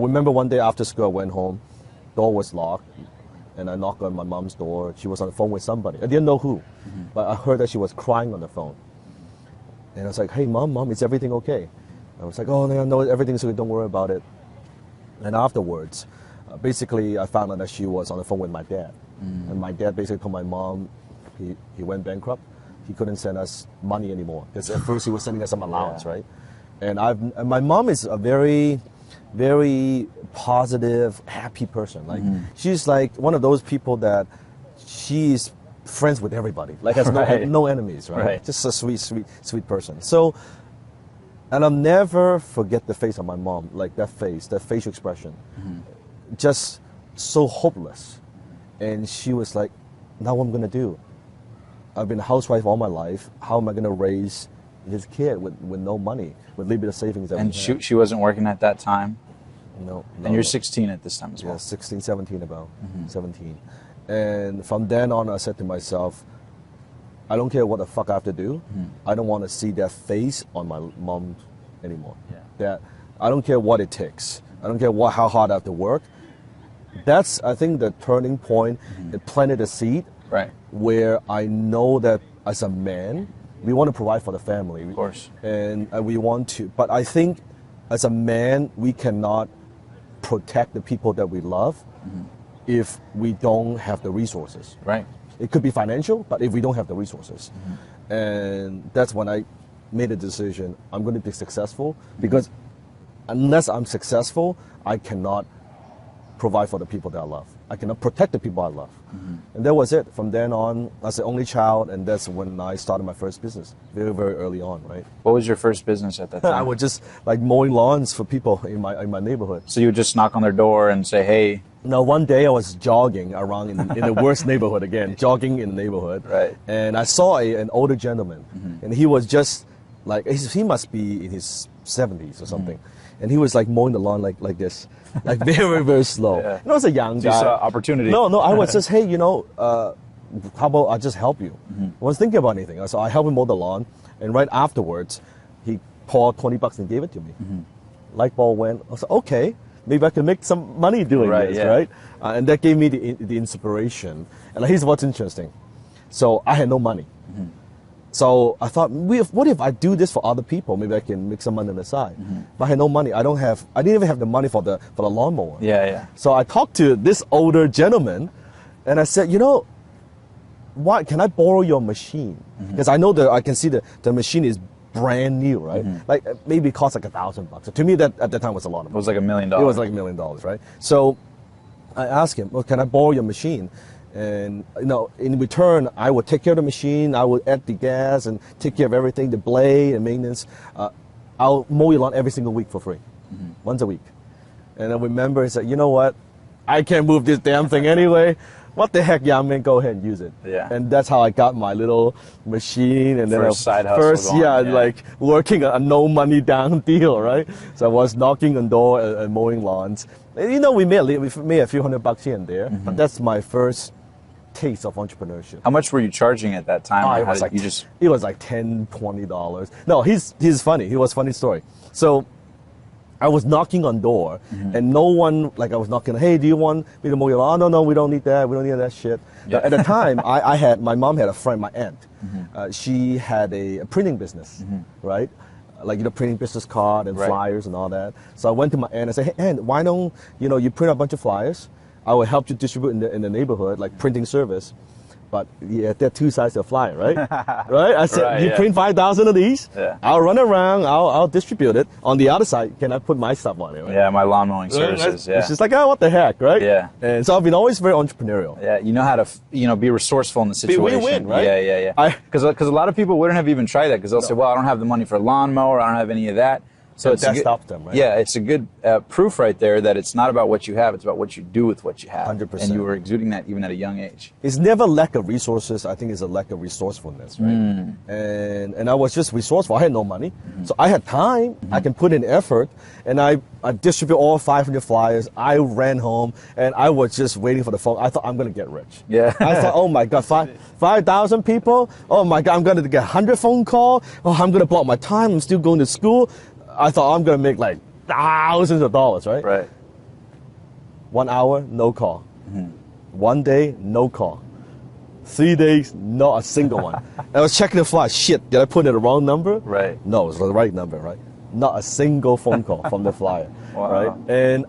remember one day after school, I went home, door was locked, and I knocked on my mom's door. She was on the phone with somebody. I didn't know who, but I heard that she was crying on the phone. And I was like, hey, mom, is everything okay? I was like, oh, no, everything's okay, don't worry about it. And afterwards, basically, I found out that she was on the phone with my dad. And my dad basically told my mom he went bankrupt. He couldn't send us money anymore. Because at first he was sending us some allowance, right? And my mom is a very, very positive, happy person. Like she's like one of those people that she's friends with everybody. Like has no enemies, right? Just a sweet person. So, and I'll never forget the face of my mom. Like that face, that facial expression, just so hopeless. And she was like, "Now what am I gonna do? I've been a housewife all my life. How am I gonna raise this kid with no money, with a little bit of savings?" And she wasn't working at that time? No. And you're 16 at this time as well? Yeah, 16, 17 about, 17. And from then on, I said to myself, I don't care what the fuck I have to do. I don't want to see that face on my mom anymore. That I don't care what it takes. I don't care how hard I have to work. That's, I think, the turning point. It planted a seed. Right. Where I know that as a man, we want to provide for the family. Of course. And we want to, but I think as a man, we cannot protect the people that we love if we don't have the resources. Right. It could be financial, but if we don't have the resources. And that's when I made a decision, I'm going to be successful, because unless I'm successful, I cannot provide for the people that I love. I cannot protect the people I love. And that was it. From then on, I was the only child, and that's when I started my first business, very, very early on, right? What was your first business at that time? I was just like mowing lawns for people in my neighborhood. So you would just knock on their door and say, hey. Now, one day I was jogging around in the worst neighborhood again, jogging in the neighborhood. Right. And I saw an older gentleman, and he was just like, he must be in his 70s or something. And he was like mowing the lawn like this, like very, very slow. Yeah. And I was a young guy. You saw opportunity. No, I was just, hey, how about I just help you? I wasn't thinking about anything. So I helped him mow the lawn, and right afterwards, he poured $20 and gave it to me. Light bulb went. I was like, okay, maybe I can make some money doing this, right? And that gave me the inspiration. And here's what's interesting. So I had no money. So I thought, what if I do this for other people? Maybe I can make some money on the side. But I had no money. I didn't even have the money for the lawnmower. Yeah. So I talked to this older gentleman, and I said, what? Can I borrow your machine? Because I know I can see the machine is brand new, right? Like maybe it cost like $1,000. So to me, that at the time was a lot of money. It was like $1 million. It was like $1 million, right? So I asked him, well, can I borrow your machine? And in return, I would take care of the machine. I would add the gas and take care of everything, the blade and maintenance. I'll mow your lawn every single week for free, once a week. And I remember he said, you know what? I can't move this damn thing anyway. What the heck, young man? Go ahead and use it. Yeah. And that's how I got my little machine. And then first side hustle going, like working a no money down deal, right? So I was knocking on door and mowing lawns. And, we made a few $100 here and there. But that's my first taste of entrepreneurship. How much were you charging at that time? It was like $10, $20. No, he's funny. He was a funny story. So I was knocking on door, and no one, like I was knocking, hey, do you want me to mow your lawn? Oh, no, we don't need that. We don't need that shit. Yeah. At the time, my mom had a friend, my aunt. She had a printing business, right? Like, printing business card and flyers and all that. So I went to my aunt and said, hey, aunt, why don't, you print a bunch of flyers? I will help you distribute in the neighborhood, like printing service. But yeah, there are two sides of a flyer, right? Right? I said, you print 5,000 of these. Yeah. I'll run around. I'll distribute it. On the other side, can I put my stuff on it? Right? Yeah, my lawn mowing services. Yeah. It's just like, what the heck, right? Yeah. And so I've been always very entrepreneurial. Yeah, you know how to, be resourceful in the situation. Win-win, right? Yeah. Because a lot of people wouldn't have even tried that because they'll say, well, I don't have the money for a lawnmower. I don't have any of that. So that stops them, right? Yeah, it's a good proof right there that it's not about what you have, it's about what you do with what you have. 100%. And you were exuding that even at a young age. It's never lack of resources. I think it's a lack of resourcefulness, right? And I was just resourceful. I had no money. So I had time. I can put in effort. And I distribute all 500 flyers. I ran home, and I was just waiting for the phone. I thought, I'm going to get rich. Yeah. I thought, oh, my God, 5,000 people? Oh, my God, I'm going to get 100 phone calls? Oh, I'm going to block my time. I'm still going to school. I thought I'm going to make like thousands of dollars, right? Right. 1 hour, no call. 1 day, no call. 3 days, not a single one. I was checking the flyer. Shit, did I put in the wrong number? Right. No, it's the right number, right? Not a single phone call from the flyer, Wow. right?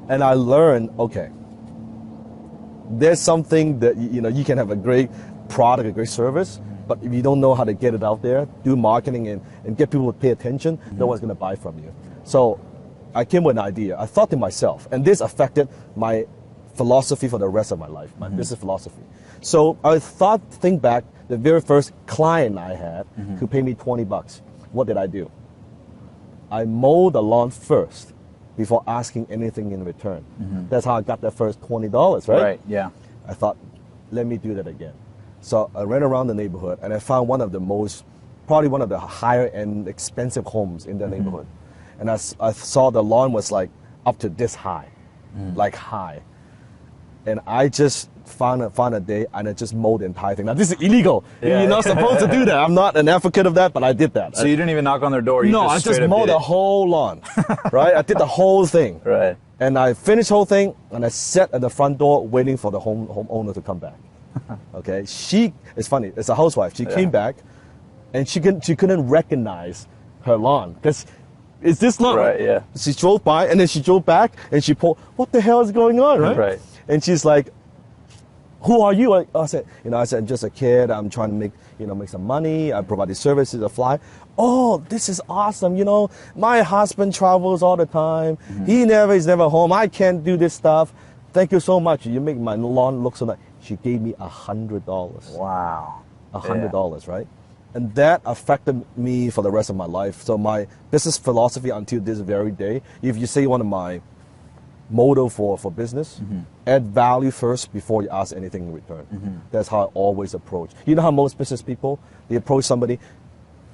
And I learned, okay, there's something that you can have a great product, a great service, but if you don't know how to get it out there, do marketing and get people to pay attention, no one's going to buy from you. So I came with an idea. I thought to myself, and this affected my philosophy for the rest of my life, my business philosophy. So I think back, the very first client I had who paid me $20. What did I do? I mowed the lawn first before asking anything in return. That's how I got that first $20, right? Right, yeah. I thought, let me do that again. So I ran around the neighborhood and I found probably one of the higher end expensive homes in the neighborhood. And I saw the lawn was like up to this high, like high. And I just found a day and I just mowed the entire thing. Now this is illegal. Yeah. You're not supposed to do that. I'm not an advocate of that, but I did that. So you didn't even knock on their door? You I just mowed the whole lawn, right? I did the whole thing. Right. And I finished the whole thing and I sat at the front door waiting for the homeowner to come back. Okay, it's funny, it's a housewife. She came back and she couldn't recognize her lawn because it's this lawn. Right, yeah. She drove by and then she drove back and she pulled, what the hell is going on, right? Right. And she's like, who are you? I said, I'm just a kid. I'm trying to make some money. I provide these services, a fly. Oh, this is awesome. My husband travels all the time. He's never home. I can't do this stuff. Thank you so much. You make my lawn look so nice. She gave me $100. Wow. $100, right? And that affected me for the rest of my life. So my business philosophy until this very day, if you say one of my motto for business, add value first before you ask anything in return. That's how I always approach. You know how most business people, they approach somebody,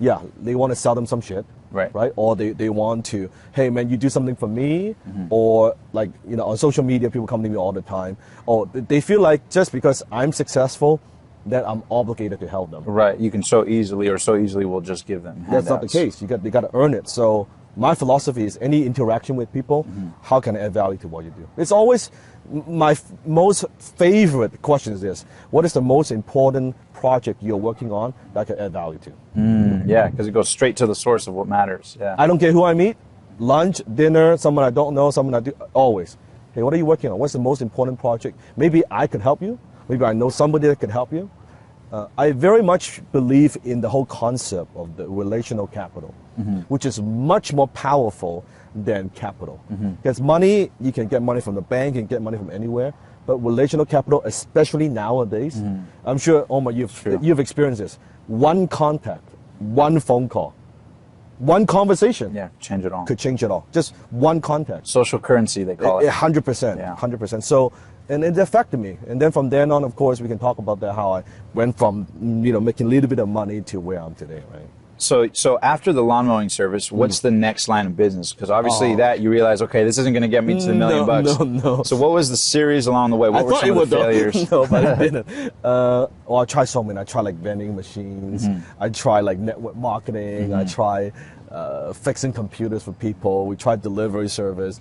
they want to sell them some shit, right? Or they want to, hey man, you do something for me, or like, on social media, people come to me all the time, or they feel like just because I'm successful, that I'm obligated to help them. Right, you can so easily will just give them handouts. That's not the case. They got to earn it. So my philosophy is any interaction with people, how can I add value to what you do? It's always my most favorite question is this: what is the most important project you're working on that I can add value to? Yeah, because it goes straight to the source of what matters. Yeah. I don't care who I meet, lunch, dinner, someone I don't know, someone I do, always. Hey, what are you working on? What's the most important project? Maybe I could help you. Maybe I know somebody that could help you. I very much believe in the whole concept of the relational capital, which is much more powerful than capital. Because money, you can get money from the bank, you can get money from anywhere, but relational capital, especially nowadays, I'm sure, Omar, you've experienced this. One contact, one phone call, one conversation change it all. could change it all. Just one contact. Social currency, they call it. 100%. Yeah. 100%. So, and it affected me. And then from then on, of course, we can talk about that, how I went from, making a little bit of money to where I'm today, right? So after the lawn mowing service, what's the next line of business? Because obviously that you realize, okay, this isn't going to get me to the $1 million. No. So what was the series along the way? What were some of the failures? No, but it didn't. I tried so many. I tried like vending machines. I tried like network marketing. I tried fixing computers for people. We tried delivery service.